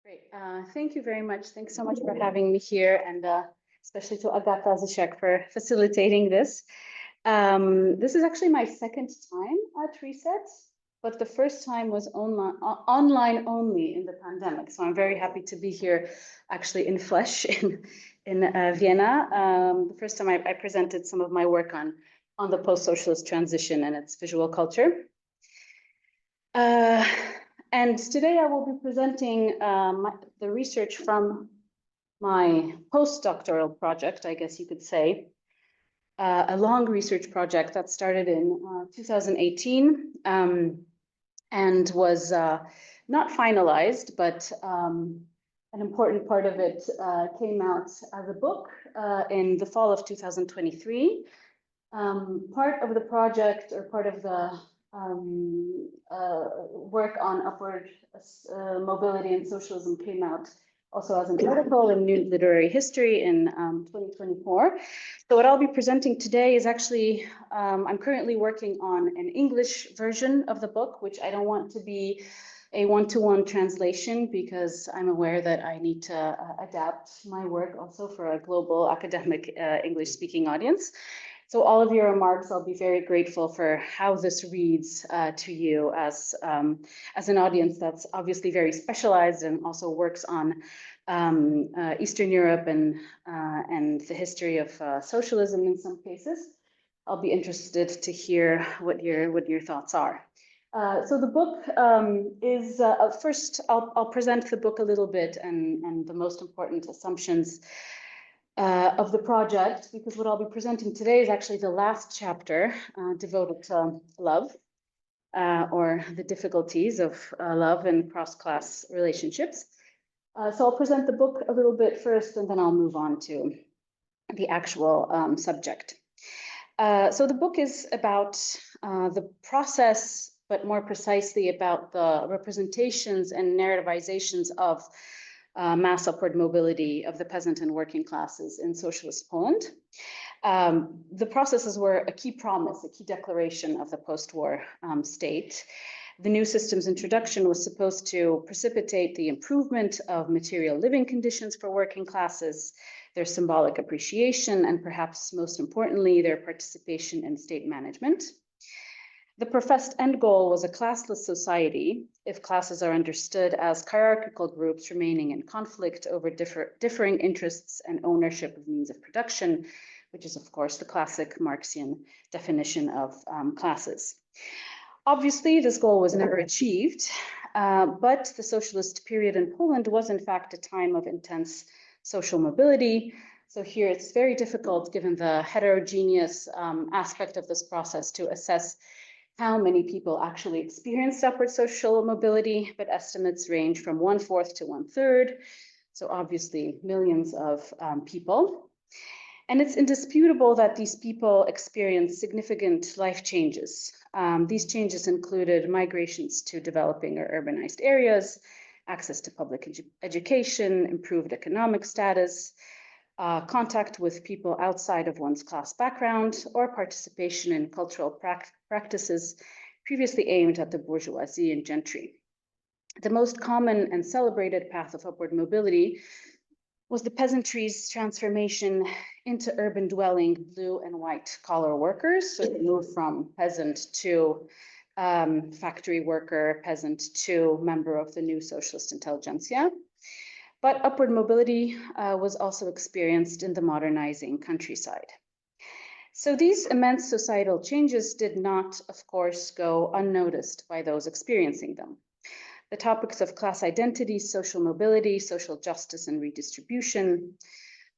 Great. Thank you very much. Thanks so much for having me here, and especially to Agata Zishek for facilitating this. This is actually my second time at Reset, but the first time was online only in the pandemic. So I'm very happy to be here actually in flesh in Vienna. The first time I presented some of my work on the post-socialist transition and its visual culture. And today I will be presenting the research from my postdoctoral project, I guess you could say, a long research project that started in 2018 and was not finalized, but an important part of it came out as a book in the fall of 2023. Part of the project, or part of the work on upward mobility and socialism, came out also as an article in New Literary History in 2024. So what I'll be presenting today is actually, I'm currently working on an English version of the book, which I don't want to be a one-to-one translation, because I'm aware that I need to adapt my work also for a global academic English-speaking audience. So all of your remarks, I'll be very grateful for how this reads to you as an audience that's obviously very specialized and also works on Eastern Europe and the history of socialism in some cases. I'll be interested to hear what your thoughts are. So the book is, first I'll present the book a little bit and the most important assumptions of the project, because what I'll be presenting today is actually the last chapter devoted to love, or the difficulties of love and cross-class relationships. So I'll present the book a little bit first, and then I'll move on to the actual subject. So the book is about the process, but more precisely about the representations and narrativizations of mass upward mobility of the peasant and working classes in socialist Poland. The processes were a key promise, a key declaration of the post-war state. The new system's introduction was supposed to precipitate the improvement of material living conditions for working classes, their symbolic appreciation, and perhaps most importantly, their participation in state management. The professed end goal was a classless society, if classes are understood as hierarchical groups remaining in conflict over differing interests and ownership of means of production, which is, of course, the classic Marxian definition of classes. Obviously, this goal was never achieved, but the socialist period in Poland was, in fact, a time of intense social mobility. So here it's very difficult, given the heterogeneous aspect of this process, to assess how many people actually experienced upward social mobility, but estimates range from 1/4 to 1/3. So obviously millions of people. And it's indisputable that these people experienced significant life changes. These changes included migrations to developing or urbanized areas, access to public education, improved economic status, contact with people outside of one's class background, or participation in cultural practices previously aimed at the bourgeoisie and gentry. The most common and celebrated path of upward mobility was the peasantry's transformation into urban dwelling blue and white collar workers. So they moved from peasant to factory worker, peasant to member of the new socialist intelligentsia. But upward mobility was also experienced in the modernizing countryside. So these immense societal changes did not, of course, go unnoticed by those experiencing them. The topics of class identity, social mobility, social justice and redistribution,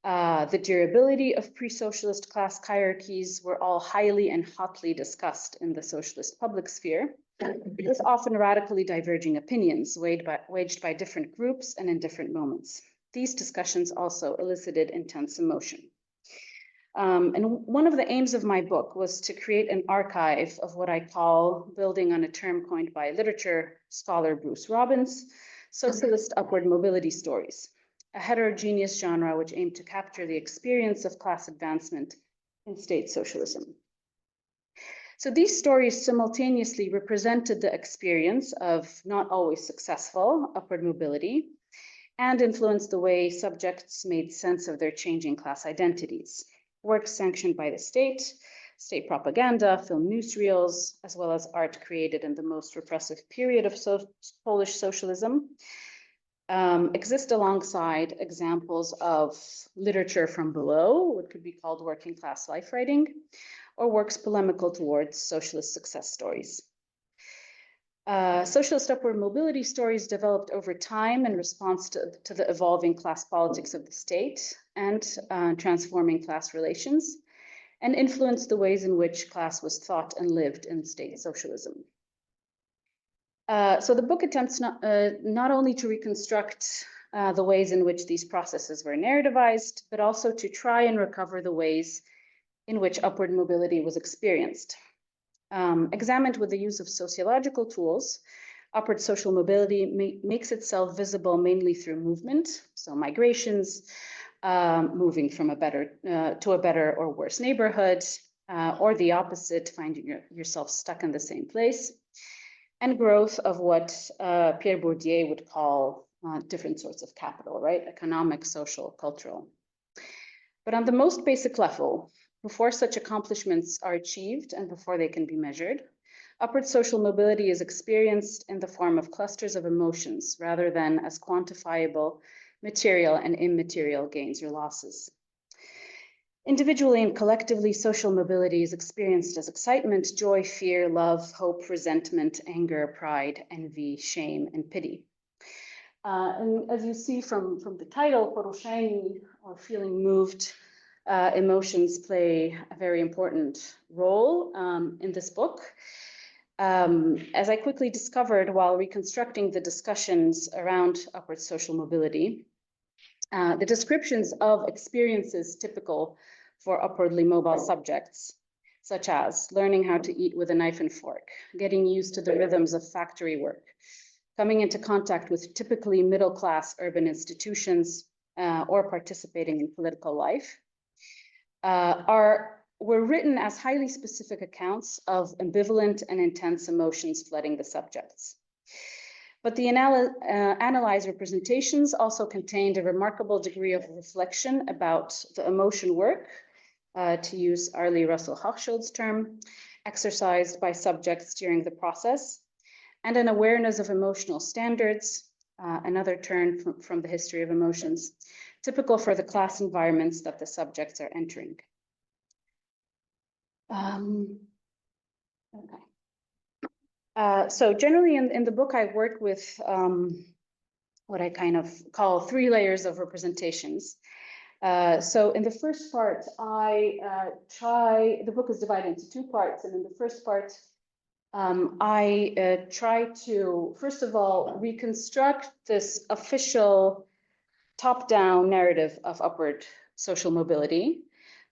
the durability of pre-socialist class hierarchies were all highly and hotly discussed in the socialist public sphere, with often radically diverging opinions waged by different groups and in different moments. These discussions also elicited intense emotion. And one of the aims of my book was to create an archive of what I call, building on a term coined by literature scholar Bruce Robbins, socialist upward mobility stories, a heterogeneous genre which aimed to capture the experience of class advancement in state socialism. So these stories simultaneously represented the experience of not always successful upward mobility and influenced the way subjects made sense of their changing class identities. Works sanctioned by the state propaganda, film newsreels, as well as art created in the most repressive period of Polish socialism, exist alongside examples of literature from below, what could be called working class life writing, or works polemical towards socialist success stories. Socialist upward mobility stories developed over time in response to the evolving class politics of the state and transforming class relations, and influenced the ways in which class was thought and lived in state socialism. So the book attempts not only to reconstruct the ways in which these processes were narrativized, but also to try and recover the ways in which upward mobility was experienced. Examined with the use of sociological tools, upward social mobility makes itself visible mainly through movement, so migrations, moving from a better to a better or worse neighborhood, or the opposite, finding yourself stuck in the same place, and growth of what Pierre Bourdieu would call different sorts of capital, right? Economic, social, cultural. But on the most basic level, before such accomplishments are achieved and before they can be measured, upward social mobility is experienced in the form of clusters of emotions rather than as quantifiable material and immaterial gains or losses. Individually and collectively, social mobility is experienced as excitement, joy, fear, love, hope, resentment, anger, pride, envy, shame, and pity. And as you see from the title, poruszeni, or feeling moved, emotions play a very important role in this book. As I quickly discovered while reconstructing the discussions around upward social mobility, the descriptions of experiences typical for upwardly mobile subjects, such as learning how to eat with a knife and fork, getting used to the rhythms of factory work, coming into contact with typically middle-class urban institutions, or participating in political life, were written as highly specific accounts of ambivalent and intense emotions flooding the subjects. But the analyzed representations also contained a remarkable degree of reflection about the emotion work, to use Arlie Russell Hochschild's term, exercised by subjects during the process, and an awareness of emotional standards, another turn from the history of emotions, typical for the class environments that the subjects are entering. Okay. So generally in the book, I work with what I kind of call 3 layers of representations. So in the first part, the book is divided into 2 parts. And in the first part, I try to, first of all, reconstruct this official top-down narrative of upward social mobility.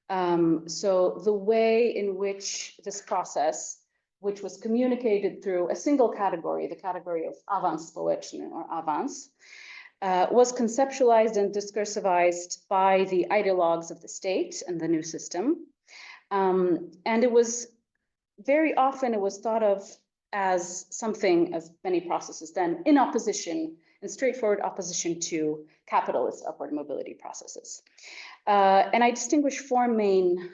So the way in which this process, which was communicated through a single category, the category of awans społeczny or awans, was conceptualized and discursivized by the ideologues of the state and the new system. And it was very often, it was thought of as something, as many processes then, in opposition, in straightforward opposition to capitalist upward mobility processes. And I distinguish 4 main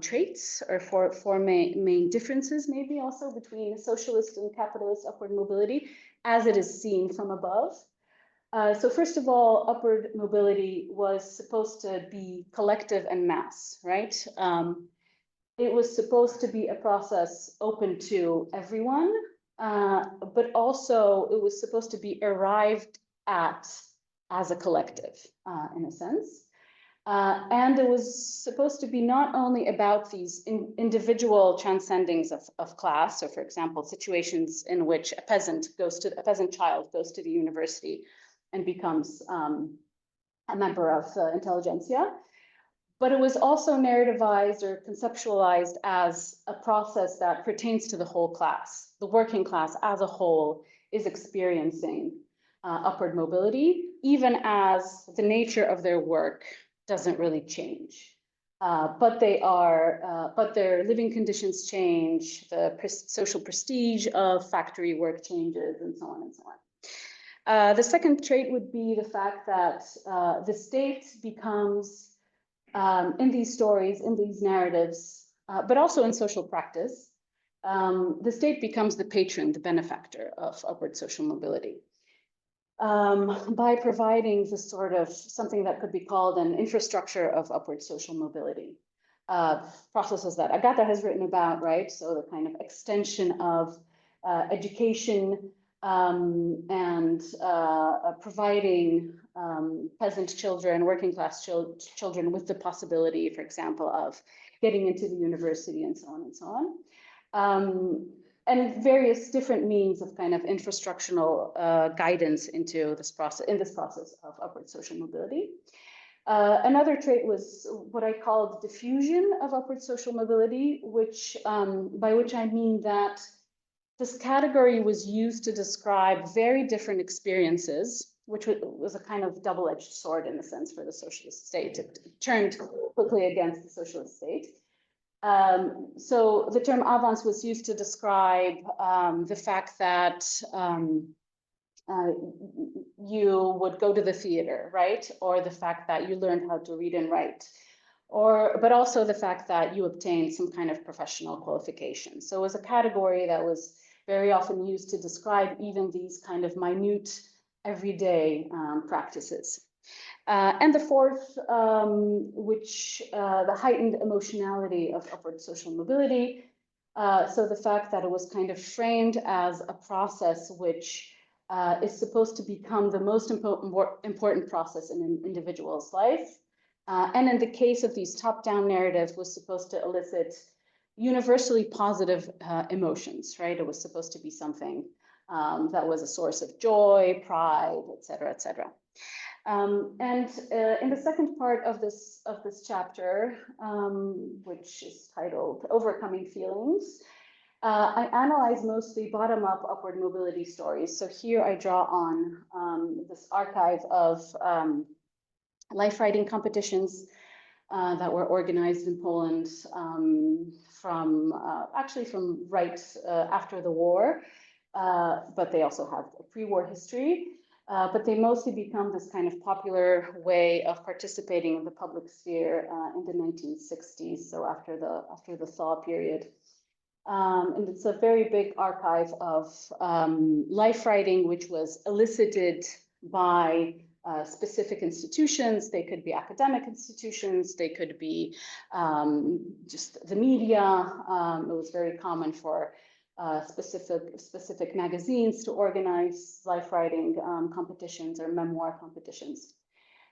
traits, or 4 main differences, maybe also between socialist and capitalist upward mobility as it is seen from above. So first of all, upward mobility was supposed to be collective and mass, right? It was supposed to be a process open to everyone, but also it was supposed to be arrived at as a collective, in a sense. And it was supposed to be not only about these individual transcendings of class. So for example, situations in which a peasant child goes to the university and becomes a member of the intelligentsia, but it was also narrativized or conceptualized as a process that pertains to the whole class. The working class as a whole is experiencing upward mobility, even as the nature of their work doesn't really change. But their living conditions change, the social prestige of factory work changes, and so on and so on. The second trait would be the fact that the state becomes, in these stories, in these narratives, but also in social practice, the state becomes the patron, the benefactor of upward social mobility. By providing this sort of something that could be called an infrastructure of upward social mobility. Processes that Agatha has written about, right? So the kind of extension of education and providing peasant children, working class children with the possibility, for example, of getting into the university and so on and so on. And various different means of kind of infrastructural guidance into this process of upward social mobility. Another trait was what I called diffusion of upward social mobility, which by which I mean that this category was used to describe very different experiences, which was a kind of double-edged sword in a sense for the socialist state. It turned quickly against the socialist state. So the term avance was used to describe the fact that you would go to the theater, right? Or the fact that you learned how to read and write, but also the fact that you obtained some kind of professional qualification. So it was a category that was very often used to describe even these kind of minute, everyday practices. And the fourth, which the heightened emotionality of upward social mobility. So the fact that it was kind of framed as a process which is supposed to become the most important process in an individual's life. And in the case of these top-down narratives, was supposed to elicit universally positive emotions, right? It was supposed to be something that was a source of joy, pride, et cetera, et cetera. And in the second part of this chapter, which is titled Overcoming Feelings, I analyze mostly bottom-up upward mobility stories. So here I draw on this archive of life writing competitions that were organized in Poland actually from right after the war, but they also have a pre-war history. But they mostly become this kind of popular way of participating in the public sphere in the 1960s, so after the thaw period. And it's a very big archive of life writing, which was elicited by specific institutions. They could be academic institutions, they could be just the media. It was very common for specific magazines to organize life writing competitions or memoir competitions.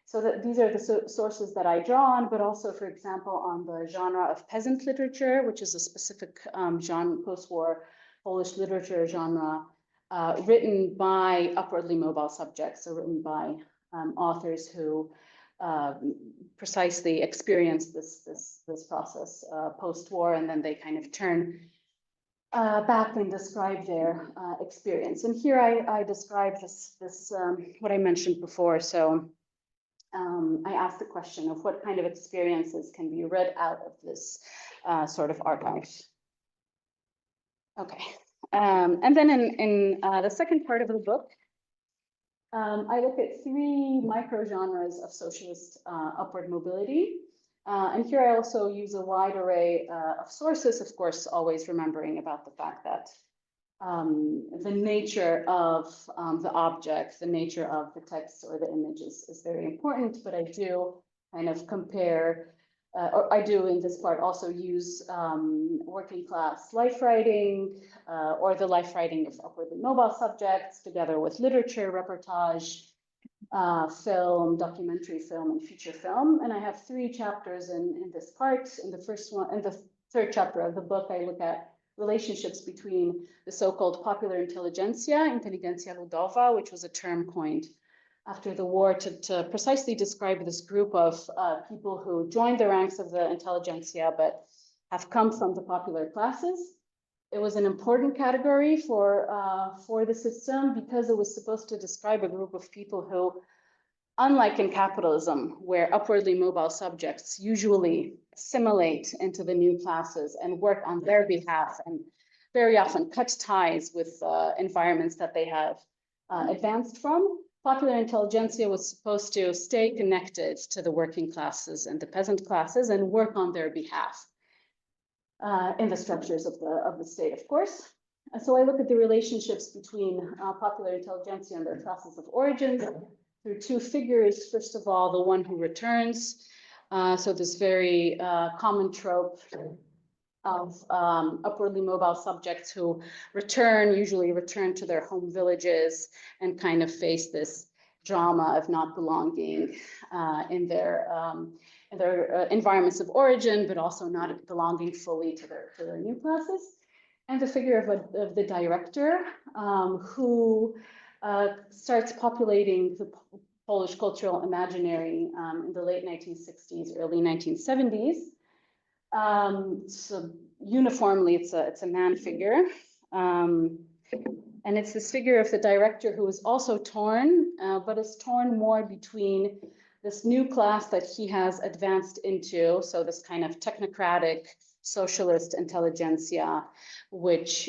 So that these are the sources that I draw on, but also, for example, on the genre of peasant literature, which is a specific genre, post-war Polish literature genre, written by upwardly mobile subjects, so written by authors who precisely experienced this process post-war, and then they kind of turn back and describe their experience. And here I describe this what I mentioned before. So I asked the question of what kind of experiences can be read out of this sort of archive. Okay, and then in the second part of the book, I look at three micro-genres of socialist upward mobility. And here I also use a wide array of sources, of course, always remembering about the fact that the nature of the object, the nature of the text or the images is very important, but I do kind of compare, or I do in this part also use working class life writing or the life writing of upwardly mobile subjects together with literature, reportage, film, documentary film, and feature film. And I have three chapters in this part. In the first one, in the third chapter of the book, I look at relationships between the so-called popular intelligentsia, intelligentsia ludowa, which was a term coined after the war to precisely describe this group of people who joined the ranks of the intelligentsia, but have come from the popular classes. It was an important category for the system because it was supposed to describe a group of people who, unlike in capitalism, where upwardly mobile subjects usually assimilate into the new classes and work on their behalf and very often cut ties with environments that they have advanced from. Popular intelligentsia was supposed to stay connected to the working classes and the peasant classes and work on their behalf in the structures of the state, of course. So I look at the relationships between popular intelligentsia and their classes of origins through two figures. First of all, the one who returns. So this very common trope of upwardly mobile subjects who usually return to their home villages and kind of face this drama of not belonging in their environments of origin, but also not belonging fully to their new classes. And the figure of the director who starts populating the Polish cultural imaginary in the late 1960s, early 1970s. So uniformly, it's a man figure. And it's this figure of the director who is also torn, but is torn more between this new class that he has advanced into, so this kind of technocratic socialist intelligentsia, which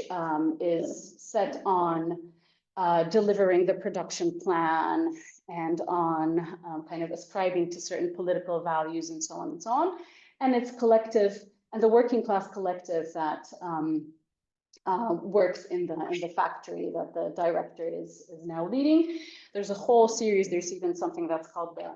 is set on delivering the production plan and on kind of ascribing to certain political values and so on and so on. And it's collective, and the working class collective that works in the factory that the director is now leading. There's a whole series. There's even something that's called the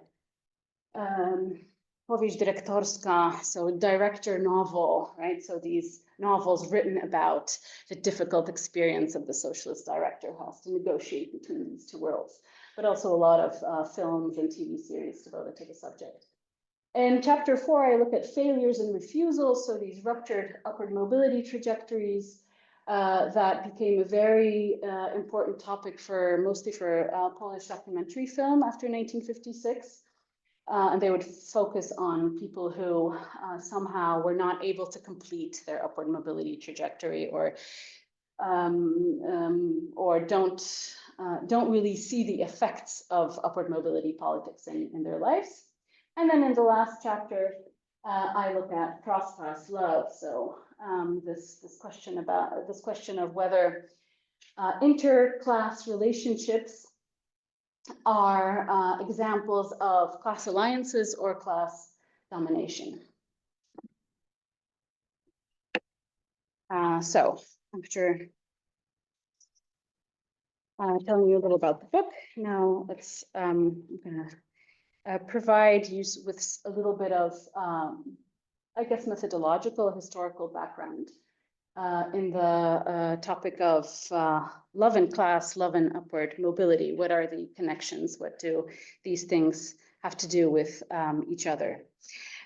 powieść dyrektorska, so director novel, right? So these novels written about the difficult experience of the socialist director who has to negotiate between these two worlds, but also a lot of films and TV series devoted to the subject. In chapter 4, I look at failures and refusals, so these ruptured upward mobility trajectories that became a very important topic mostly for Polish documentary film after 1956. And they would focus on people who somehow were not able to complete their upward mobility trajectory or don't really see the effects of upward mobility politics in their lives. And then in the last chapter, I look at cross-class love. So this question of whether inter-class relationships are examples of class alliances or class domination. So after telling you a little about the book, now let's I'm gonna provide you with a little bit of, I guess, methodological, historical background in the topic of love and class, love and upward mobility. What are the connections? What do these things have to do with each other?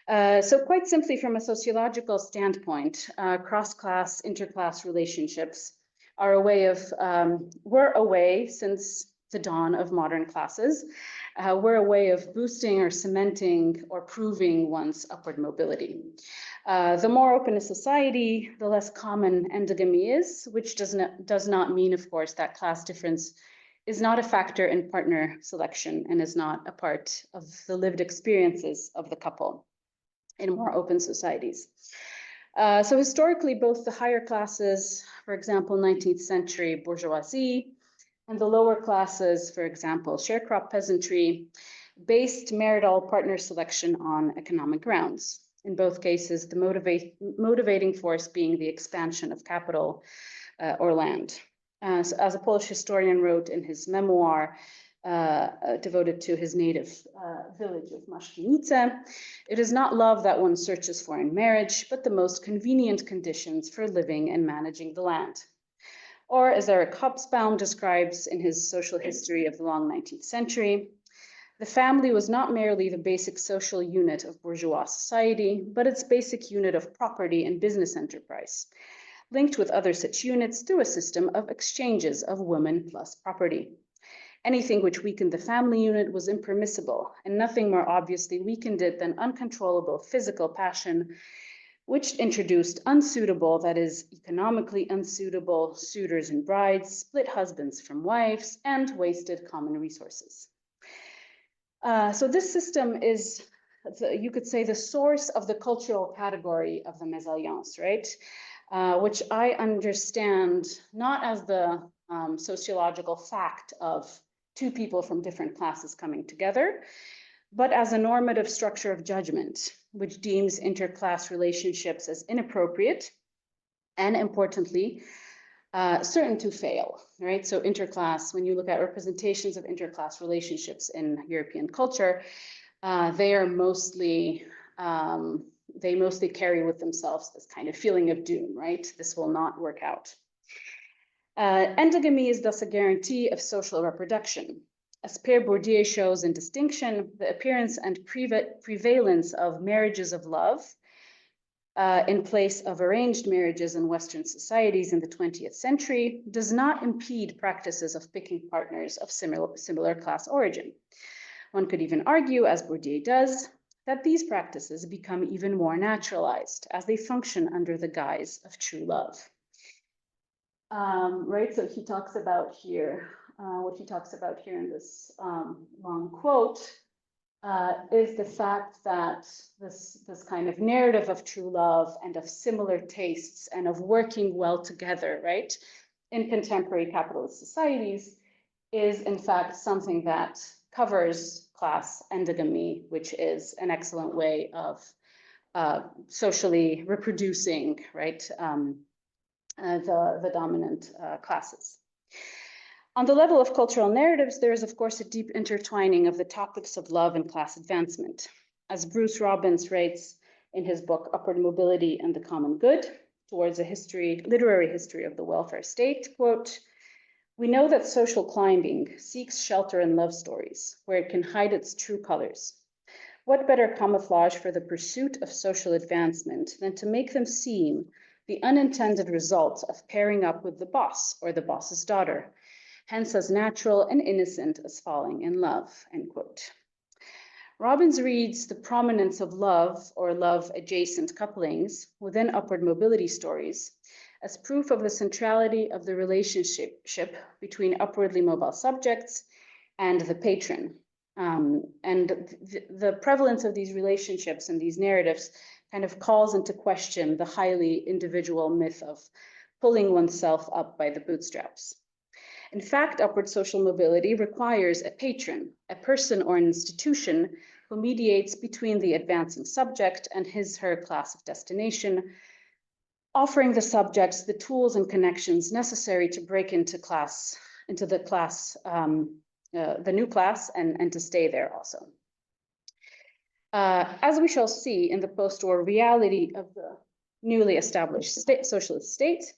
So quite simply, from a sociological standpoint, cross-class, inter-class relationships are were a way since the dawn of modern classes, were a way of boosting or cementing or proving one's upward mobility. The more open a society, the less common endogamy is, which does not mean, of course, that class difference is not a factor in partner selection and is not a part of the lived experiences of the couple in more open societies. So historically, both the higher classes, for example, 19th century bourgeoisie, and the lower classes, for example, sharecrop peasantry, based marital partner selection on economic grounds. In both cases, the motivating force being the expansion of capital or land. As a Polish historian wrote in his memoir devoted to his native village of Maszkinice, it is not love that one searches for in marriage, but the most convenient conditions for living and managing the land. Or as Eric Hobsbawm describes in his social history of the long 19th century, the family was not merely the basic social unit of bourgeois society, but its basic unit of property and business enterprise, linked with other such units through a system of exchanges of women plus property. Anything which weakened the family unit was impermissible, and nothing more obviously weakened it than uncontrollable physical passion, which introduced unsuitable, that is, economically unsuitable suitors and brides, split husbands from wives, and wasted common resources. So this system is, you could say, the source of the cultural category of the mésalliance, right? which I understand not as the sociological fact of two people from different classes coming together, but as a normative structure of judgment, which deems interclass relationships as inappropriate and, importantly, certain to fail, right? So interclass, when you look at representations of interclass relationships in European culture, they mostly carry with themselves this kind of feeling of doom, right? This will not work out. Endogamy is thus a guarantee of social reproduction. As Pierre Bourdieu shows in Distinction, the appearance and prevalence of marriages of love in place of arranged marriages in Western societies in the 20th century does not impede practices of picking partners of similar class origin. One could even argue, as Bourdieu does, that these practices become even more naturalized as they function under the guise of true love. Right, so he talks about here, what he talks about here in this long quote is the fact that this kind of narrative of true love and of similar tastes and of working well together, right, in contemporary capitalist societies is in fact something that covers class endogamy, which is an excellent way of socially reproducing, right, the dominant classes. On the level of cultural narratives, there is, of course, a deep intertwining of the topics of love and class advancement. As Bruce Robbins writes in his book, Upward Mobility and the Common Good, towards a literary history of the welfare state, quote, "We know that social climbing seeks shelter in love stories, where it can hide its true colors. What better camouflage for the pursuit of social advancement than to make them seem the unintended result of pairing up with the boss or the boss's daughter, hence as natural and innocent as falling in love," end quote. Robbins reads the prominence of love or love-adjacent couplings within upward mobility stories as proof of the centrality of the relationship between upwardly mobile subjects and the patron. And the prevalence of these relationships and these narratives kind of calls into question the highly individual myth of pulling oneself up by the bootstraps. In fact, upward social mobility requires a patron, a person or an institution who mediates between the advancing subject and his/her class of destination, offering the subjects the tools and connections necessary to break into the new class, and to stay there also. As we shall see in the post-war reality of the newly established socialist state,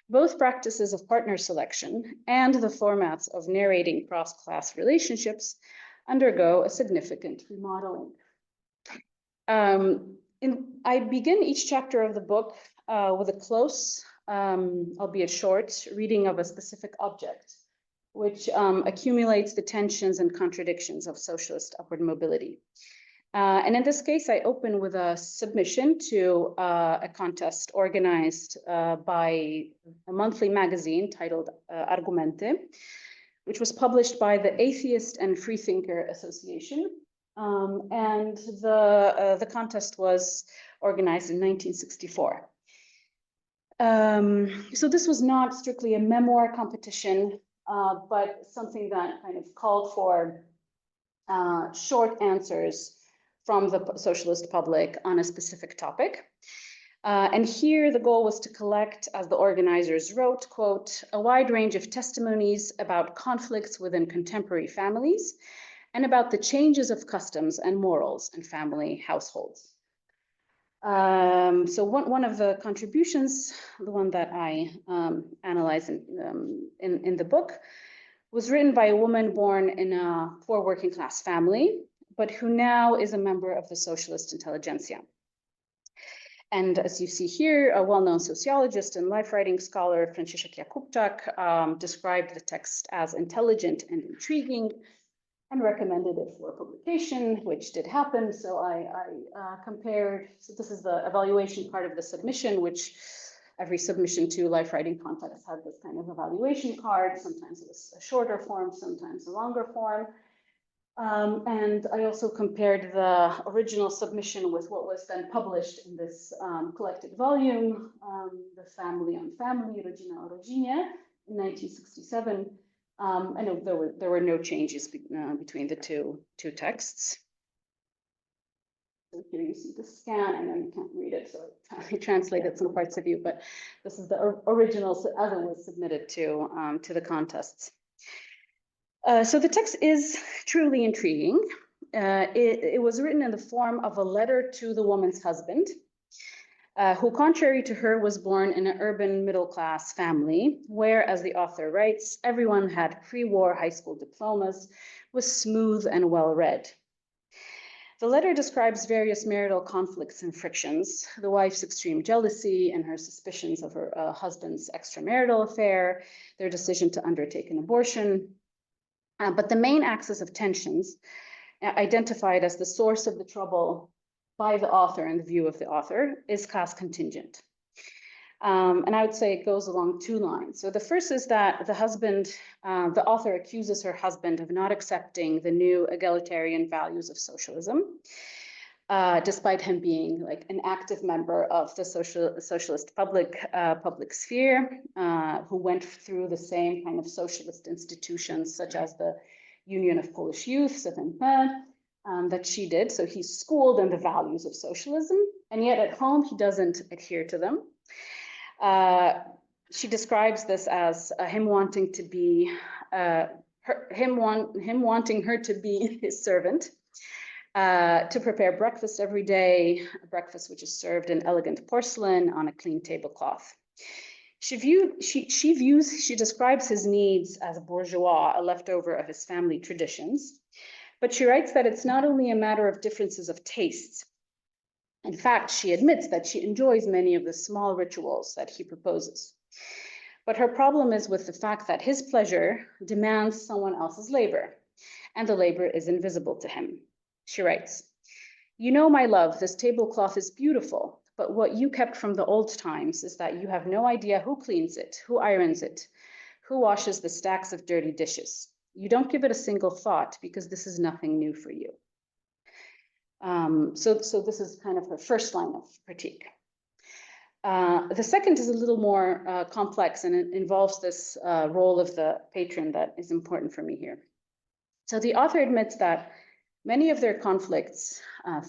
both practices of partner selection and the formats of narrating cross-class relationships undergo a significant remodeling. I begin each chapter of the book with a close, albeit short, reading of a specific object, which accumulates the tensions and contradictions of socialist upward mobility. And in this case, I open with a submission to a contest organized by a monthly magazine titled Argumente, which was published by the Atheist and Freethinker Association. And the contest was organized in 1964. So this was not strictly a memoir competition, but something that kind of called for short answers from the socialist public on a specific topic. And here the goal was to collect, as the organizers wrote, quote, "a wide range of testimonies about conflicts within contemporary families and about the changes of customs and morals in family households." So one of the contributions, the one that I analyzed in the book, was written by a woman born in a poor working class family, but who now is a member of the socialist intelligentsia. And as you see here, a well-known sociologist and life-writing scholar, Franciszek Jakubczak, described the text as intelligent and intriguing and recommended it for publication, which did happen. So I compared, so this is the evaluation part of the submission, which every submission to life-writing contest had this kind of evaluation card. Sometimes it was a shorter form, sometimes a longer form. And I also compared the original submission with what was then published in this collected volume, The Family on Family, Rodzina o Rodzinie, in 1967. I know there were no changes between the two texts. So here you see the scan. I know you can't read it, so I translated some parts of you, but this is the original as it was submitted to the contests. So the text is truly intriguing. It was written in the form of a letter to the woman's husband, who, contrary to her, was born in an urban middle-class family, where, as the author writes, everyone had pre-war high school diplomas, was smooth and well-read. The letter describes various marital conflicts and frictions, the wife's extreme jealousy and her suspicions of her husband's extramarital affair, their decision to undertake an abortion. But the main axis of tensions, identified as the source of the trouble by the author and the view of the author, is class contingent. And I would say it goes along two lines. So the first is that the author accuses her husband of not accepting the new egalitarian values of socialism, despite him being like an active member of the socialist public sphere, who went through the same kind of socialist institutions, such as the Union of Polish Youth, that she did. So he's schooled in the values of socialism, and yet at home he doesn't adhere to them. She describes this as him wanting to be him wanting her to be his servant, to prepare breakfast every day, a breakfast which is served in elegant porcelain on a clean tablecloth. She describes his needs as bourgeois, a leftover of his family traditions, but she writes that it's not only a matter of differences of tastes. In fact, she admits that she enjoys many of the small rituals that he proposes. But her problem is with the fact that his pleasure demands someone else's labor, and the labor is invisible to him. She writes, "You know, my love, this tablecloth is beautiful, but what you kept from the old times is that you have no idea who cleans it, who irons it, who washes the stacks of dirty dishes. You don't give it a single thought because this is nothing new for you." So this is kind of her first line of critique. The second is a little more complex, and it involves this role of the patron that is important for me here. So the author admits that many of their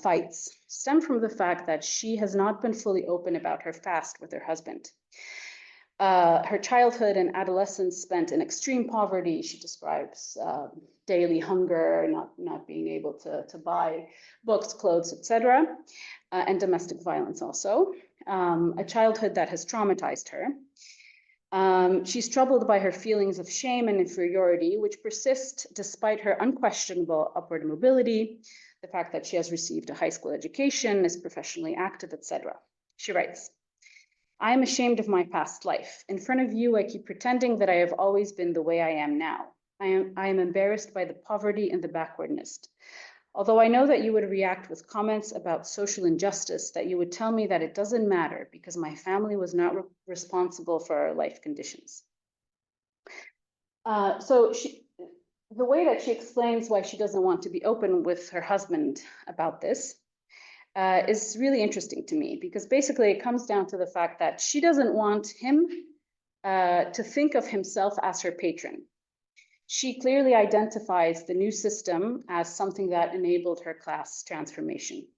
fights, stem from the fact that she has not been fully open about her past with her husband. Her childhood and adolescence spent in extreme poverty. She describes daily hunger, not being able to buy books, clothes, etc., and domestic violence also. A childhood that has traumatized her. She's troubled by her feelings of shame and inferiority, which persist despite her unquestionable upward mobility, the fact that she has received a high school education, is professionally active, etc. She writes, "I am ashamed of my past life. In front of you, I keep pretending that I have always been the way I am now. I am embarrassed by the poverty and the backwardness. Although I know that you would react with comments about social injustice, that you would tell me that it doesn't matter because my family was not responsible for our life conditions." So the way that she explains why she doesn't want to be open with her husband about this is really interesting to me, because basically it comes down to the fact that she doesn't want him to think of himself as her patron. She clearly identifies the new system as something that enabled her class transformation.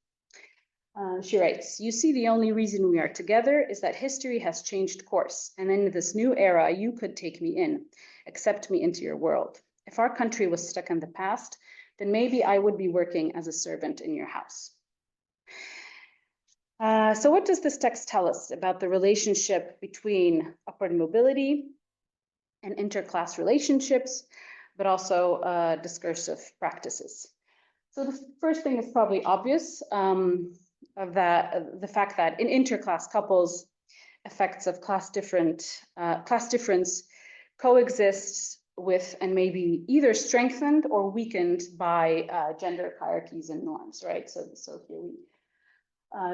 She writes, "You see, the only reason we are together is that history has changed course, and in this new era, you could take me in, accept me into your world. If our country was stuck in the past, then maybe I would be working as a servant in your house." So what does this text tell us about the relationship between upward mobility and interclass relationships, but also discursive practices? So the first thing is probably obvious, of the fact that in interclass couples, effects of class difference coexist with and maybe either strengthened or weakened by gender hierarchies and norms, right? So here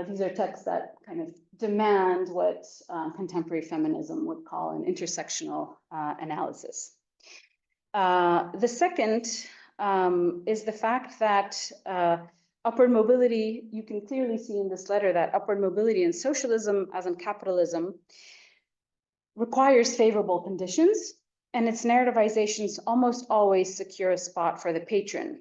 these are texts that kind of demand what contemporary feminism would call an intersectional analysis. The second is the fact that upward mobility, you can clearly see in this letter that upward mobility in socialism, as in capitalism, requires favorable conditions, and its narrativizations almost always secure a spot for the patron.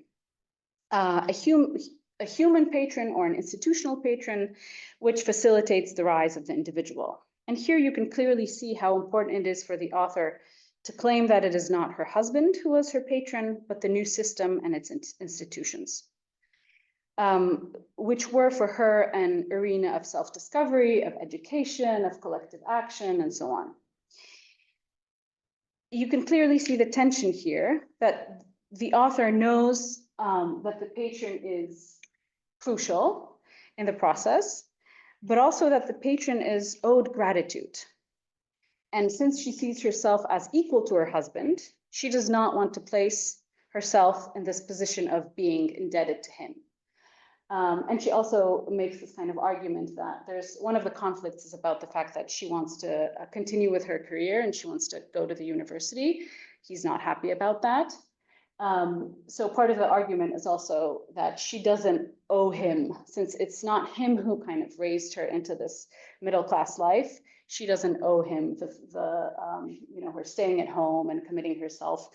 A human patron or an institutional patron, which facilitates the rise of the individual. And here you can clearly see how important it is for the author to claim that it is not her husband who was her patron, but the new system and its institutions, which were for her an arena of self-discovery, of education, of collective action, and so on. You can clearly see the tension here, that the author knows that the patron is crucial in the process, but also that the patron is owed gratitude. And since she sees herself as equal to her husband, she does not want to place herself in this position of being indebted to him. And she also makes this kind of argument that there's one of the conflicts is about the fact that she wants to continue with her career and she wants to go to the university. He's not happy about that. So part of the argument is also that she doesn't owe him, since it's not him who kind of raised her into this middle-class life. She doesn't owe him her staying at home and committing herself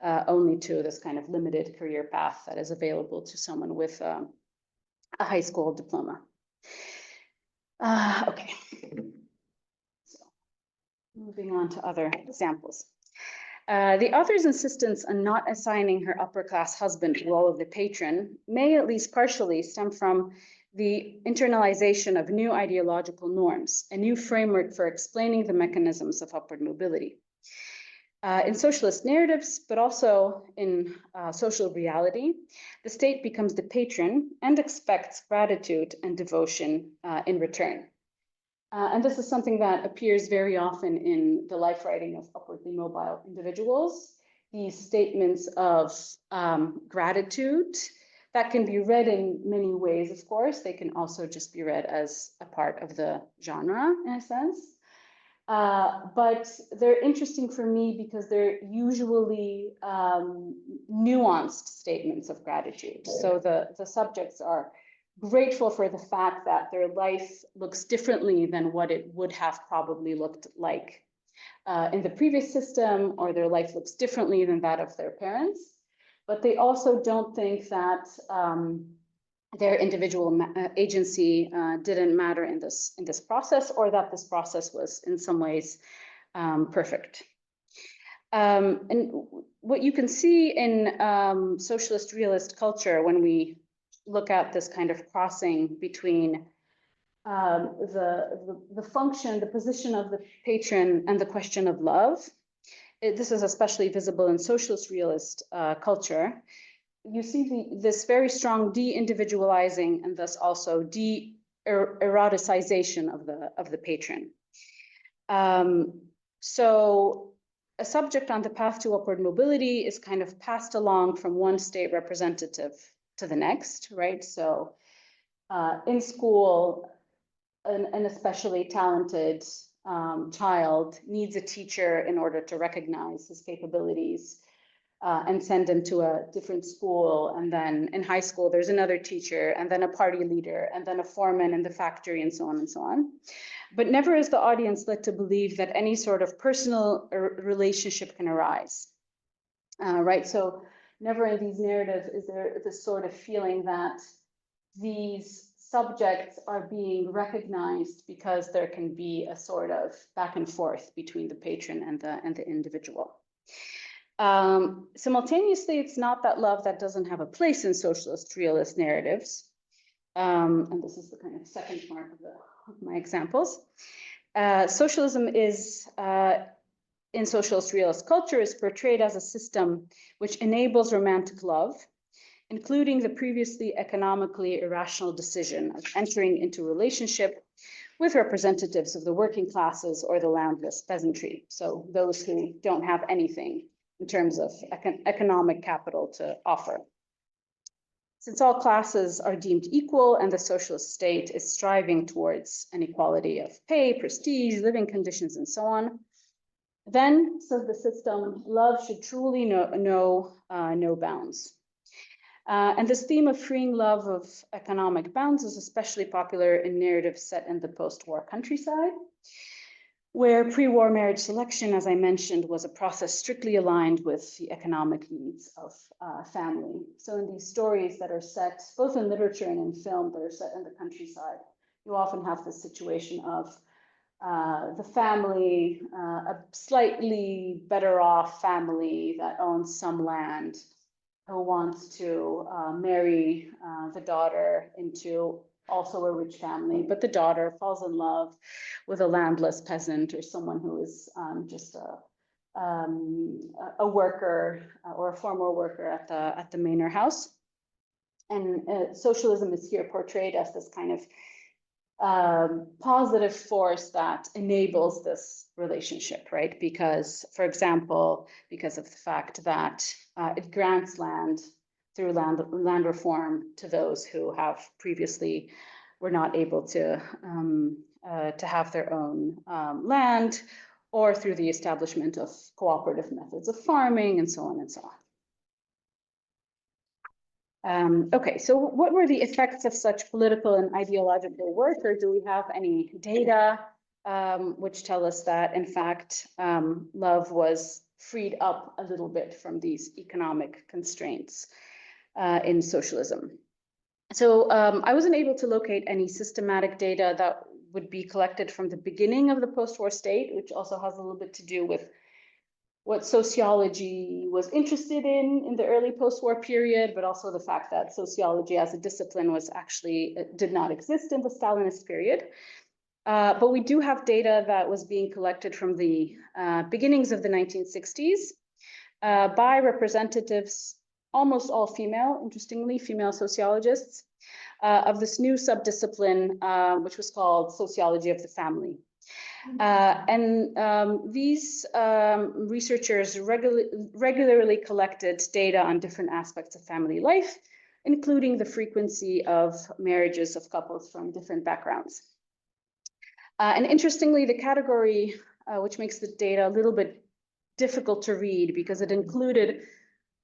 only to this kind of limited career path that is available to someone with a high school diploma. Okay, so moving on to other examples. The author's insistence on not assigning her upper-class husband the role of the patron may at least partially stem from the internalization of new ideological norms, a new framework for explaining the mechanisms of upward mobility. In socialist narratives, but also in social reality, the state becomes the patron and expects gratitude and devotion in return. And this is something that appears very often in the life writing of upwardly mobile individuals. These statements of gratitude that can be read in many ways, of course. They can also just be read as a part of the genre, in a sense. But they're interesting for me because they're usually nuanced statements of gratitude. So the subjects are grateful for the fact that their life looks differently than what it would have probably looked like in the previous system, or their life looks differently than that of their parents. But they also don't think that their individual agency didn't matter in this process, or that this process was in some ways perfect. And what you can see in socialist realist culture when we look at this kind of crossing between the function, the position of the patron and the question of love. This is especially visible in socialist realist culture. You see this very strong de-individualizing and thus also de-eroticization of the patron. So a subject on the path to upward mobility is kind of passed along from one state representative to the next, right? So in school, an especially talented child needs a teacher in order to recognize his capabilities and send him to a different school. And then in high school, there's another teacher, and then a party leader, and then a foreman in the factory, and so on and so on. But never is the audience led to believe that any sort of personal relationship can arise, right? So never in these narratives is there this sort of feeling that these subjects are being recognized because there can be a sort of back and forth between the patron and the individual. Simultaneously, it's not that love that doesn't have a place in socialist realist narratives. And this is the kind of second part of my examples. Socialism is, in socialist realist culture, is portrayed as a system which enables romantic love, including the previously economically irrational decision of entering into relationship with representatives of the working classes or the landless peasantry. So those who don't have anything in terms of economic capital to offer. Since all classes are deemed equal and the socialist state is striving towards an equality of pay, prestige, living conditions, and so on, then, says the system, love should truly know no bounds. And this theme of freeing love of economic bounds is especially popular in narratives set in the post-war countryside, where pre-war marriage selection, as I mentioned, was a process strictly aligned with the economic needs of family. So in these stories that are set, both in literature and in film, that are set in the countryside, you often have this situation of the family, a slightly better off family that owns some land, who wants to marry the daughter into also a rich family, but the daughter falls in love with a landless peasant or someone who is just a worker or a former worker at the manor house. And socialism is here portrayed as this kind of positive force that enables this relationship, right? Because, for example, because of the fact that it grants land through land reform to those who have previously were not able to have their own land, or through the establishment of cooperative methods of farming, and so on and so on. Okay, so what were the effects of such political and ideological work, or do we have any data which tell us that, in fact, love was freed up a little bit from these economic constraints in socialism? So I wasn't able to locate any systematic data that would be collected from the beginning of the post-war state, which also has a little bit to do with what sociology was interested in the early post-war period, but also the fact that sociology as a discipline was actually, did not exist in the Stalinist period. But we do have data that was being collected from the beginnings of the 1960s by representatives, almost all female, interestingly, female sociologists, of this new subdiscipline, which was called sociology of the family. These researchers regularly collected data on different aspects of family life, including the frequency of marriages of couples from different backgrounds. And interestingly, the category, which makes the data a little bit difficult to read because it included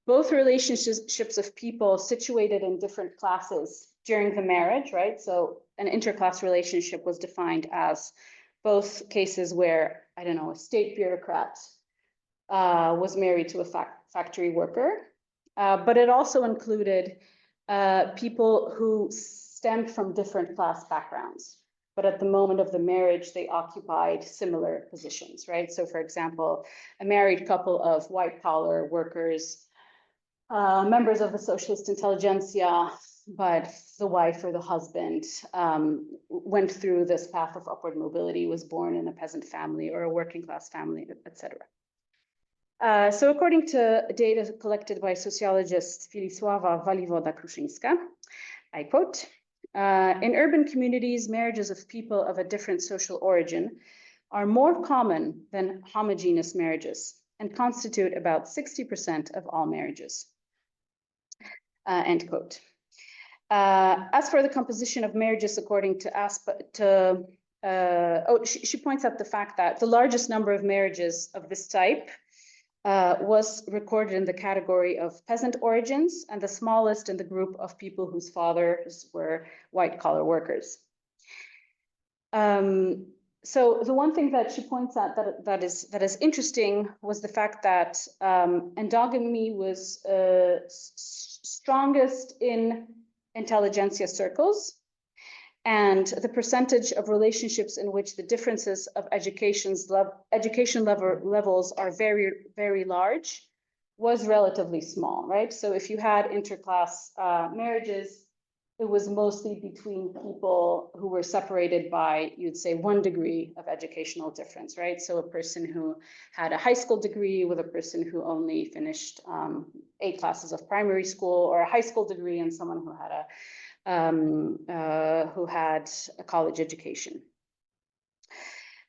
both relationships of people situated in different classes during the marriage, right? So an interclass relationship was defined as both cases where, I don't know, a state bureaucrat was married to a factory worker, but it also included people who stemmed from different class backgrounds. But at the moment of the marriage, they occupied similar positions, right? So for example, a married couple of white-collar workers, members of the socialist intelligentsia, but the wife or the husband went through this path of upward mobility, was born in a peasant family or a working class family, etc. So according to data collected by sociologist Wilisława Waliwoda-Kruszyńska, I quote, in urban communities, marriages of people of a different social origin are more common than homogeneous marriages and constitute about 60% of all marriages. End quote. As for the composition of marriages according to she points out the fact that the largest number of marriages of this type was recorded in the category of peasant origins, and the smallest in the group of people whose fathers were white-collar workers. So the one thing that she points out that is interesting was the fact that endogamy was strongest in intelligentsia circles, and the percentage of relationships in which the differences of education levels are very, very large was relatively small, right? So if you had interclass marriages, it was mostly between people who were separated by, you'd say, 1 degree of educational difference, right? So a person who had a high school degree with a person who only finished 8 classes of primary school, or a high school degree and someone who had a college education.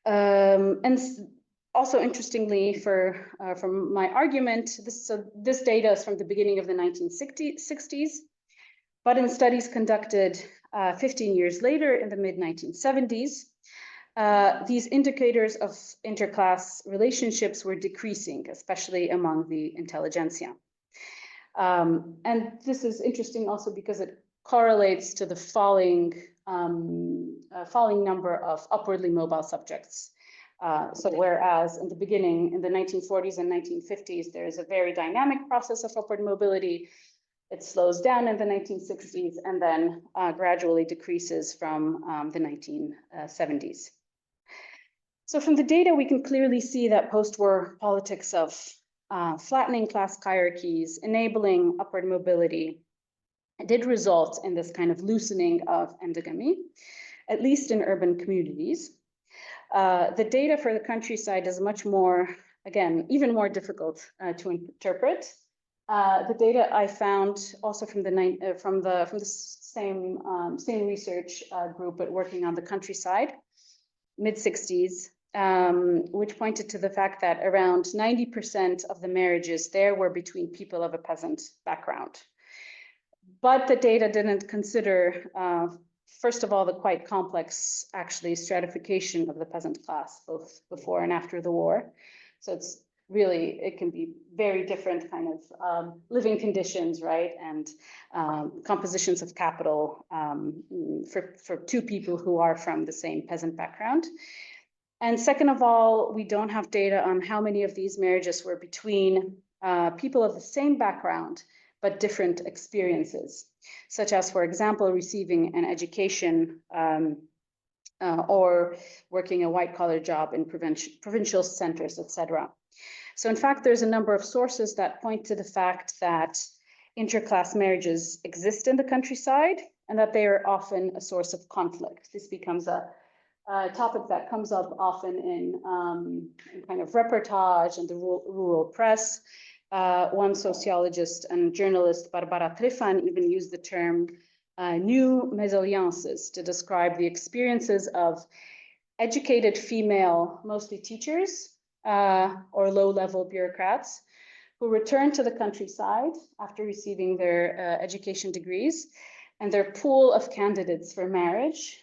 And also interestingly, from my argument, this data is from the beginning of the 1960s. But in studies conducted 15 years later, in the mid-1970s, these indicators of interclass relationships were decreasing, especially among the intelligentsia. And this is interesting also because it correlates to the falling number of upwardly mobile subjects. So whereas in the beginning, in the 1940s and 1950s, there is a very dynamic process of upward mobility, it slows down in the 1960s and then gradually decreases from the 1970s. So from the data, we can clearly see that post-war politics of flattening class hierarchies, enabling upward mobility, did result in this kind of loosening of endogamy, at least in urban communities. The data for the countryside is much more, again, even more difficult to interpret. The data I found also from the same research group, but working on the countryside, mid-60s, which pointed to the fact that around 90% of the marriages there were between people of a peasant background. But the data didn't consider, first of all, the quite complex, actually, stratification of the peasant class, both before and after the war. So it's really, it can be very different kind of living conditions, right? And compositions of capital for two people who are from the same peasant background. And second of all, we don't have data on how many of these marriages were between people of the same background, but different experiences, such as, for example, receiving an education or working a white-collar job in provincial centers, etc. So in fact, there's a number of sources that point to the fact that interclass marriages exist in the countryside and that they are often a source of conflict. This becomes a topic that comes up often in kind of reportage and the rural press. One sociologist and journalist, Barbara Trifan, even used the term new mésalliances to describe the experiences of educated female, mostly teachers or low-level bureaucrats, who return to the countryside after receiving their education degrees, and their pool of candidates for marriage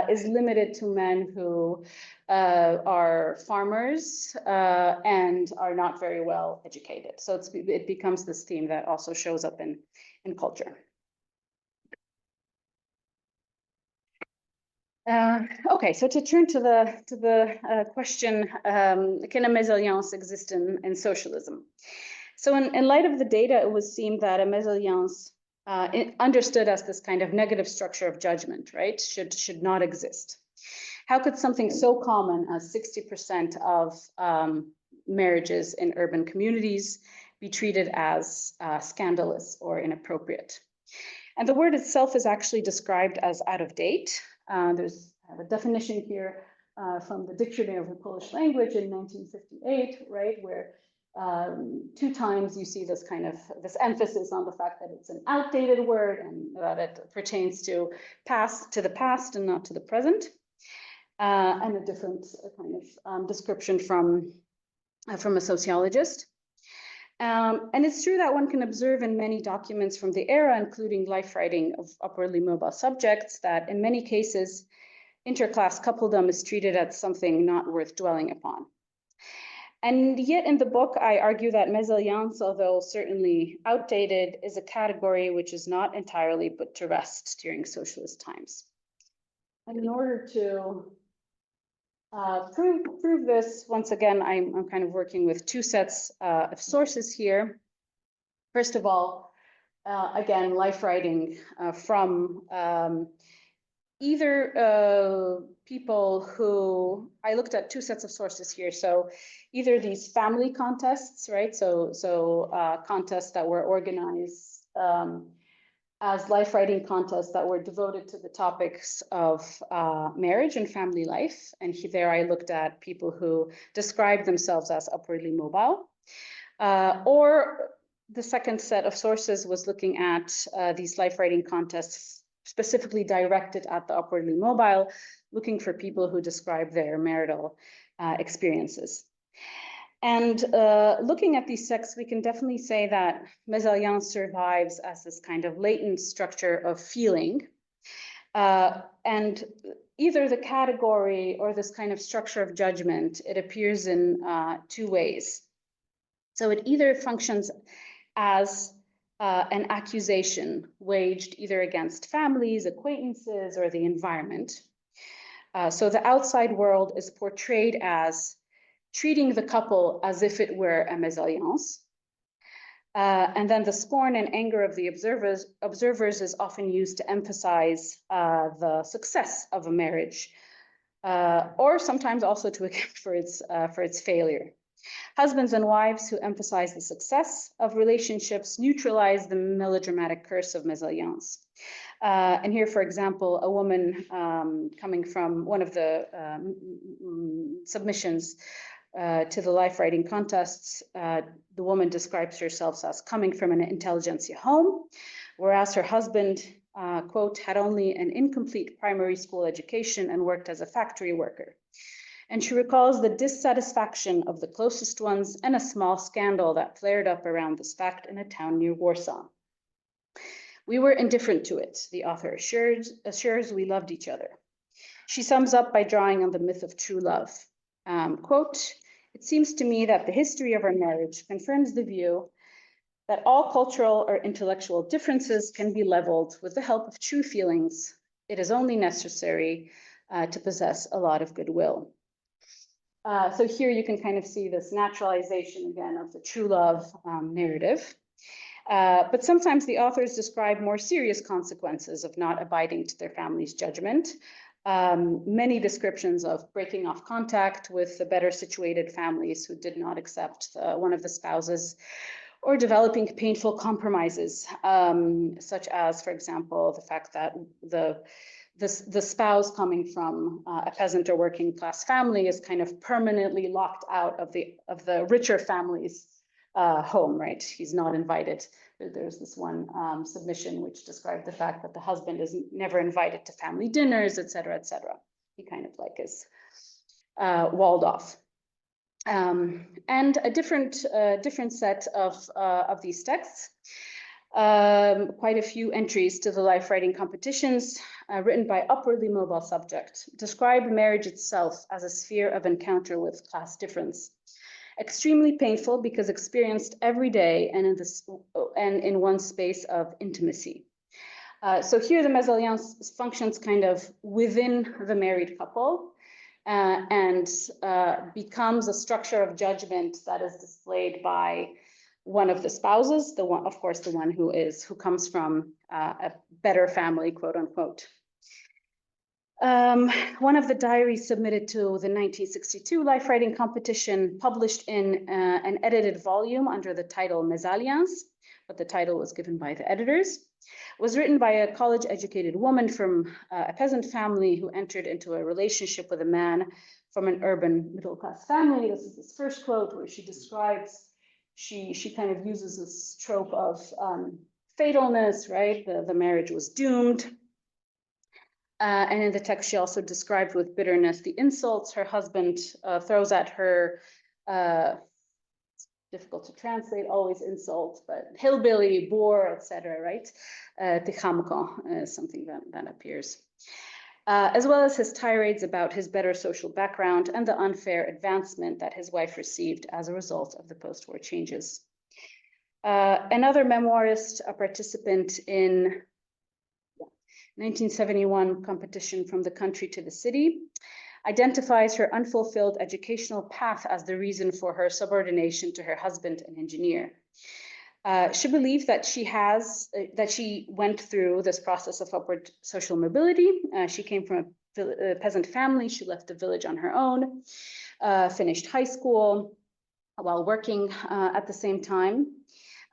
is limited to men who are farmers and are not very well educated. So it becomes this theme that also shows up in culture. Okay, so to turn to the question, can a mésalliance exist in socialism? So in light of the data, it would seem that a mésalliance understood as this kind of negative structure of judgment, right, should not exist. How could something so common as 60% of marriages in urban communities be treated as scandalous or inappropriate? And the word itself is actually described as out of date. There's a definition here from the Dictionary of the Polish Language in 1958, right, where 2 times you see this kind of emphasis on the fact that it's an outdated word and that it pertains to the past and not to the present, and a different kind of description from a sociologist. And it's true that one can observe in many documents from the era, including life writing of upwardly mobile subjects, that in many cases, interclass coupledom is treated as something not worth dwelling upon. And yet in the book, I argue that mésalliance, although certainly outdated, is a category which is not entirely put to rest during socialist times. And in order to prove this, once again, I'm kind of working with 2 sets of sources here. First of all, again, life writing from either people who, I looked at 2 sets of sources here. So either these family contests, right? So contests that were organized as life writing contests that were devoted to the topics of marriage and family life. And there I looked at people who described themselves as upwardly mobile. Or the second set of sources was looking at these life writing contests specifically directed at the upwardly mobile, looking for people who describe their marital experiences. And looking at these texts, we can definitely say that mésalliance survives as this kind of latent structure of feeling. And either the category or this kind of structure of judgment, it appears in 2 ways. So it either functions as an accusation waged either against families, acquaintances, or the environment. So the outside world is portrayed as treating the couple as if it were a mésalliance. And then the scorn and anger of the observers is often used to emphasize the success of a marriage, or sometimes also to account for its failure. Husbands and wives who emphasize the success of relationships neutralize the melodramatic curse of mésalliance. And here, for example, a woman coming from one of the submissions to the life writing contests, the woman describes herself as coming from an intelligentsia home, whereas her husband, quote, had only an incomplete primary school education and worked as a factory worker. And she recalls the dissatisfaction of the closest ones and a small scandal that flared up around this fact in a town near Warsaw. We were indifferent to it, the author assures we loved each other. She sums up by drawing on the myth of true love. Quote, it seems to me that the history of our marriage confirms the view that all cultural or intellectual differences can be leveled with the help of true feelings. It is only necessary to possess a lot of goodwill. So here you can kind of see this naturalization again of the true love narrative. But sometimes the authors describe more serious consequences of not abiding to their family's judgment. Many descriptions of breaking off contact with the better situated families who did not accept one of the spouses, or developing painful compromises, such as, for example, the fact that the spouse coming from a peasant or working class family is kind of permanently locked out of the richer family's home, right? He's not invited. There's this one submission which described the fact that the husband is never invited to family dinners, et cetera, et cetera. He kind of like is walled off. And a different set of these texts, quite a few entries to the life writing competitions written by upwardly mobile subjects describe marriage itself as a sphere of encounter with class difference. Extremely painful because experienced every day and in one space of intimacy. So here the mésalliance functions kind of within the married couple and becomes a structure of judgment that is displayed by one of the spouses, of course, the one who comes from a better family, quote unquote. One of the diaries submitted to the 1962 life writing competition, published in an edited volume under the title mésalliance, but the title was given by the editors, was written by a college-educated woman from a peasant family who entered into a relationship with a man from an urban middle-class family. This is this first quote where she describes, she kind of uses this trope of fatalness, right? The marriage was doomed. And in the text, she also described with bitterness the insults her husband throws at her. It's difficult to translate, always insult, but hillbilly, boor, etc. Right? Tichamko is something that appears. As well as his tirades about his better social background and the unfair advancement that his wife received as a result of the post-war changes. Another memoirist, a participant in 1971 competition from the country to the city, identifies her unfulfilled educational path as the reason for her subordination to her husband, an engineer. She believed that she went through this process of upward social mobility. She came from a peasant family. She left the village on her own, finished high school while working at the same time.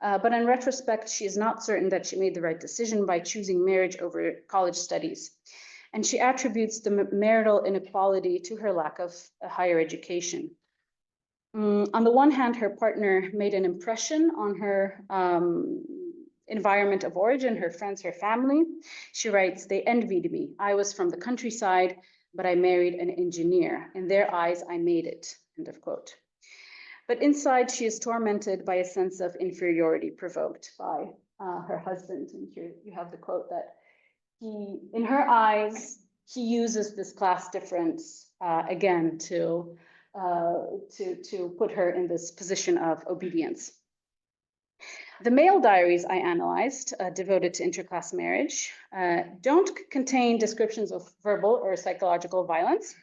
But in retrospect, she is not certain that she made the right decision by choosing marriage over college studies. And she attributes the marital inequality to her lack of a higher education. On the one hand, her partner made an impression on her environment of origin, her friends, her family. She writes, "They envied me. I was from the countryside, but I married an engineer. In their eyes, I made it," end of quote. But inside, she is tormented by a sense of inferiority provoked by her husband. And here you have the quote that in her eyes, he uses this class difference again to put her in this position of obedience. The male diaries I analyzed, devoted to interclass marriage, don't contain descriptions of verbal or psychological violence.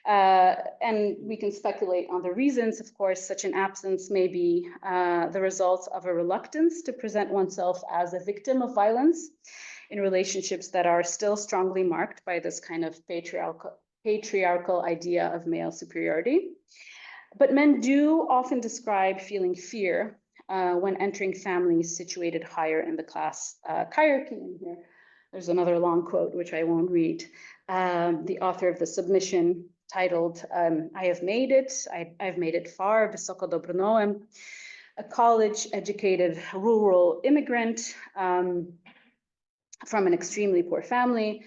And we can speculate on the reasons. Of course, such an absence may be the result of a reluctance to present oneself as a victim of violence in relationships that are still strongly marked by this kind of patriarchal idea of male superiority. But men do often describe feeling fear when entering families situated higher in the class hierarchy. And here, there's another long quote, which I won't read. The author of the submission titled, I have made it, I've made it far, Wysoko Dobrnołem, a college-educated rural immigrant from an extremely poor family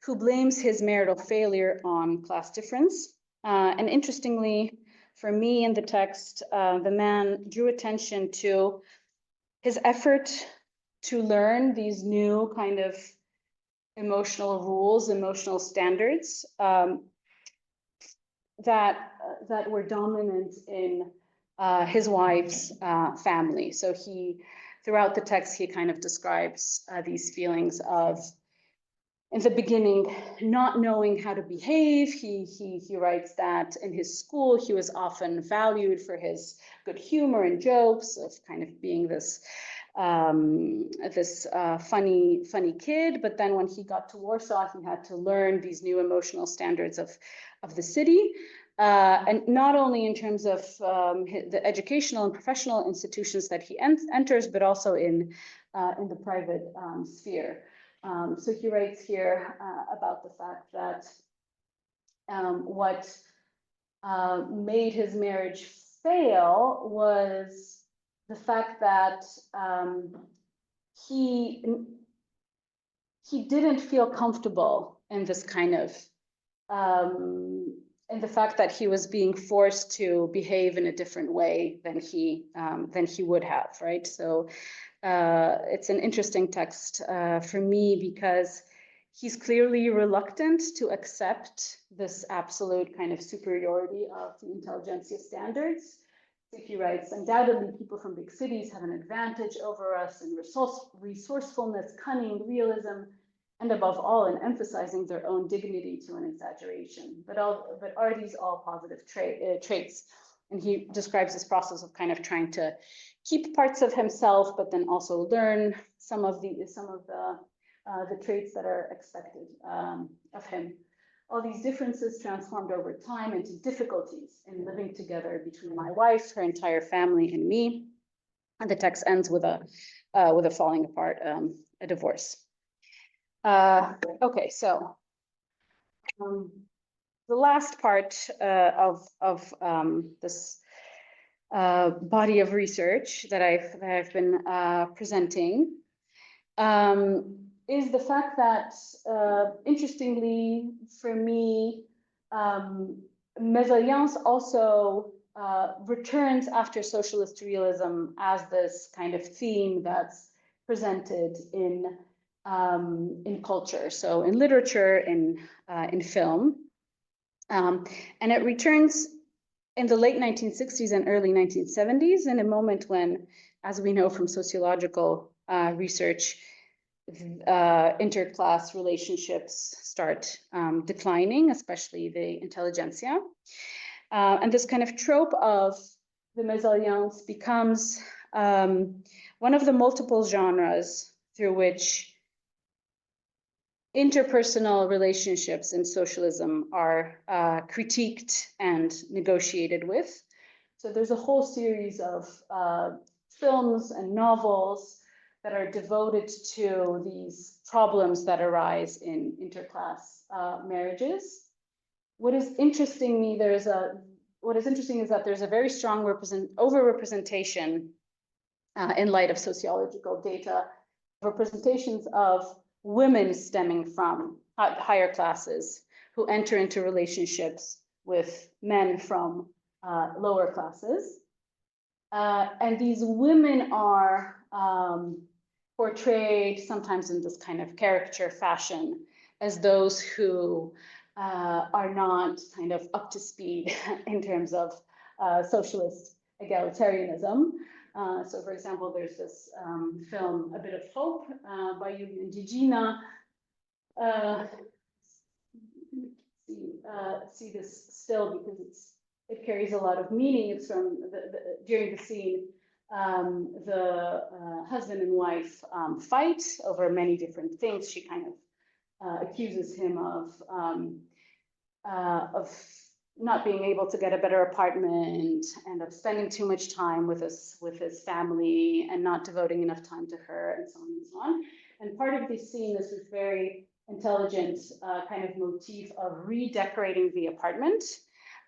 who blames his marital failure on class difference. And interestingly, for me in the text, the man drew attention to his effort to learn these new kind of emotional rules, emotional standards that were dominant in his wife's family. So throughout the text, he kind of describes these feelings of, in the beginning, not knowing how to behave. He writes that in his school, he was often valued for his good humor and jokes, of kind of being this funny kid. But then when he got to Warsaw, he had to learn these new emotional standards of the city. And not only in terms of the educational and professional institutions that he enters, but also in the private sphere. So he writes here about the fact that what made his marriage fail was the fact that he didn't feel comfortable in this kind of in the fact that he was being forced to behave in a different way than he would have, right? So it's an interesting text for me because he's clearly reluctant to accept this absolute kind of superiority of the intelligentsia standards. So he writes, undoubtedly, people from big cities have an advantage over us in resourcefulness, cunning, realism, and above all, in emphasizing their own dignity to an exaggeration. But are these all positive traits? And he describes this process of kind of trying to keep parts of himself, but then also learn some of the traits that are expected of him. All these differences transformed over time into difficulties in living together between my wife, her entire family, and me. And the text ends with a falling apart, a divorce. Okay, so the last part of this body of research that I've been presenting is the fact that, interestingly for me, mésalliance also returns after socialist realism as this kind of theme that's presented in culture, so in literature, in film, and it returns in the late 1960s and early 1970s, in a moment when, as we know from sociological research, interclass relationships start declining, especially the intelligentsia. And this kind of trope of the mésalliance becomes one of the multiple genres through which interpersonal relationships in socialism are critiqued and negotiated with. So there's a whole series of films and novels that are devoted to these problems that arise in interclass marriages. What is interesting is that there's a very strong overrepresentation in light of sociological data, representations of women stemming from higher classes who enter into relationships with men from lower classes. And these women are portrayed sometimes in this kind of caricature fashion as those who are not up to speed in terms of socialist egalitarianism. So for example, there's this film, A Bit of Hope by Yulia Indigina. See this still because it carries a lot of meaning. It's from during the scene, the husband and wife fight over many different things. She kind of accuses him of not being able to get a better apartment and of spending too much time with his family and not devoting enough time to her, and so on and so on. And part of this scene is this very intelligent kind of motif of redecorating the apartment,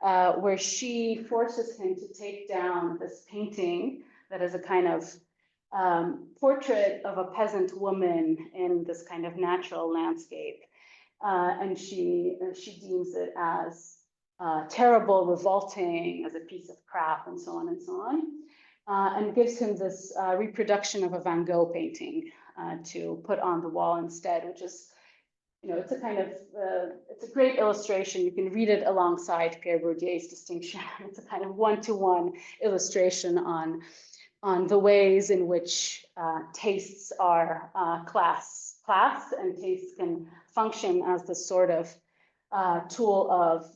where she forces him to take down this painting that is a kind of portrait of a peasant woman in this kind of natural landscape. And she deems it as terrible, revolting, as a piece of crap, and so on and so on, and gives him this reproduction of a Van Gogh painting to put on the wall instead, which is, it's a kind of, it's a great illustration. You can read it alongside Pierre Bourdie's distinction. It's a kind of one-to-one illustration on the ways in which tastes are class, and tastes can function as the sort of tool of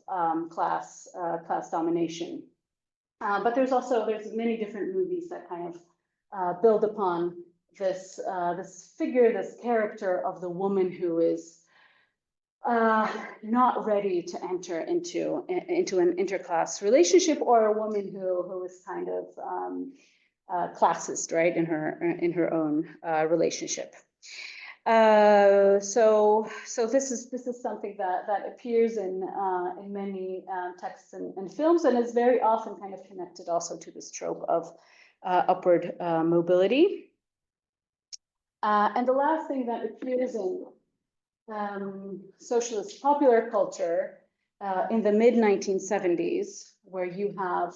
class domination. But there's many different movies that kind of build upon this figure, this character of the woman who is not ready to enter into an interclass relationship, or a woman who is kind of classist, right, in her own relationship. So this is something that appears in many texts and films, and is very often kind of connected also to this trope of upward mobility. And the last thing that appears in socialist popular culture in the mid-1970s, where you have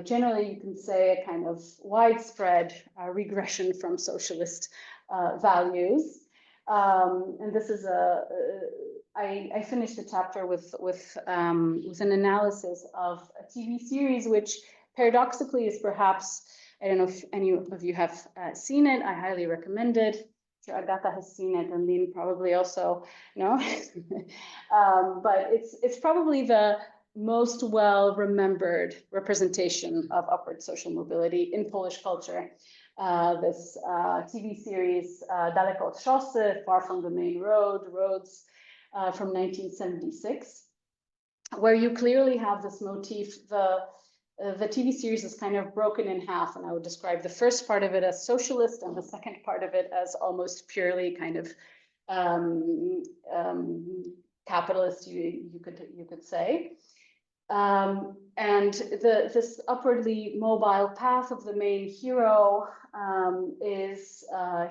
generally, you can say, a kind of widespread regression from socialist values. And this is I finished the chapter with an analysis of a TV series, which paradoxically is perhaps, I don't know if any of you have seen it. I highly recommend it. Sure, Agatha has seen it, and Lynn probably also, no? But it's probably the most well-remembered representation of upward social mobility in Polish culture. This TV series, Daleko od szosy, Far from the Main Roads, from 1976, where you clearly have this motif. The TV series is kind of broken in half, and I would describe the first part of it as socialist and the second part of it as almost purely kind of capitalist, you could say. And this upwardly mobile path of the main hero is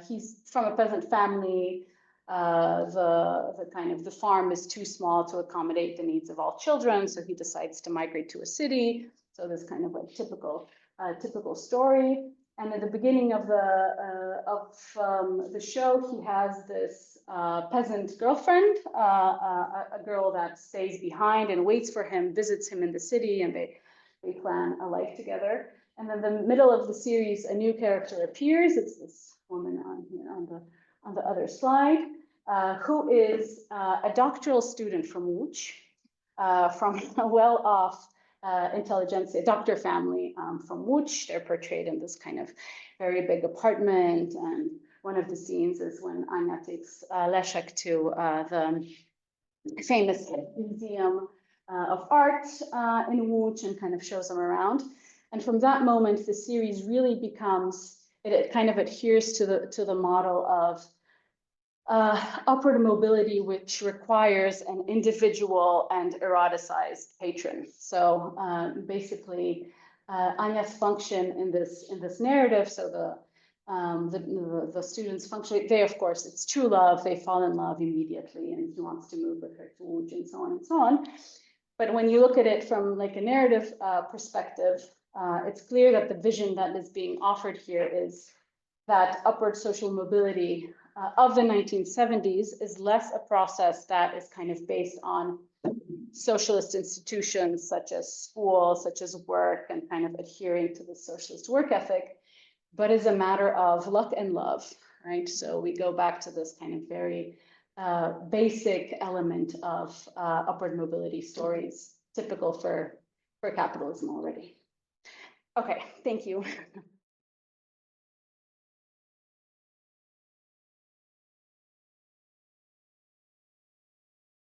he's from a peasant family. The farm is too small to accommodate the needs of all children, so he decides to migrate to a city. So this kind of like typical story. And at the beginning of the show, he has this peasant girlfriend, a girl that stays behind and waits for him, visits him in the city, and they plan a life together. And then the middle of the series, a new character appears. It's this woman on here on the other slide, who is a doctoral student from Łódź, from a well-off intelligentsia doctor family from Łódź. They're portrayed in this kind of very big apartment, and one of the scenes is when Anya takes Leszek to the famous museum of art in Łódź and kind of shows him around. And from that moment, the series really becomes, it kind of adheres to the model of upward mobility, which requires an individual and eroticized patron. So basically, Anya's function in this narrative. So the students function. They, of course, it's true love. They fall in love immediately, and he wants to move with her to Łódź, and so on and so on. But when you look at it from like a narrative perspective, it's clear that the vision that is being offered here is that upward social mobility of the 1970s is less a process that is kind of based on socialist institutions such as school, such as work, and kind of adhering to the socialist work ethic, but is a matter of luck and love, right? So we go back to this kind of very basic element of upward mobility stories, typical for capitalism already. Okay, thank you.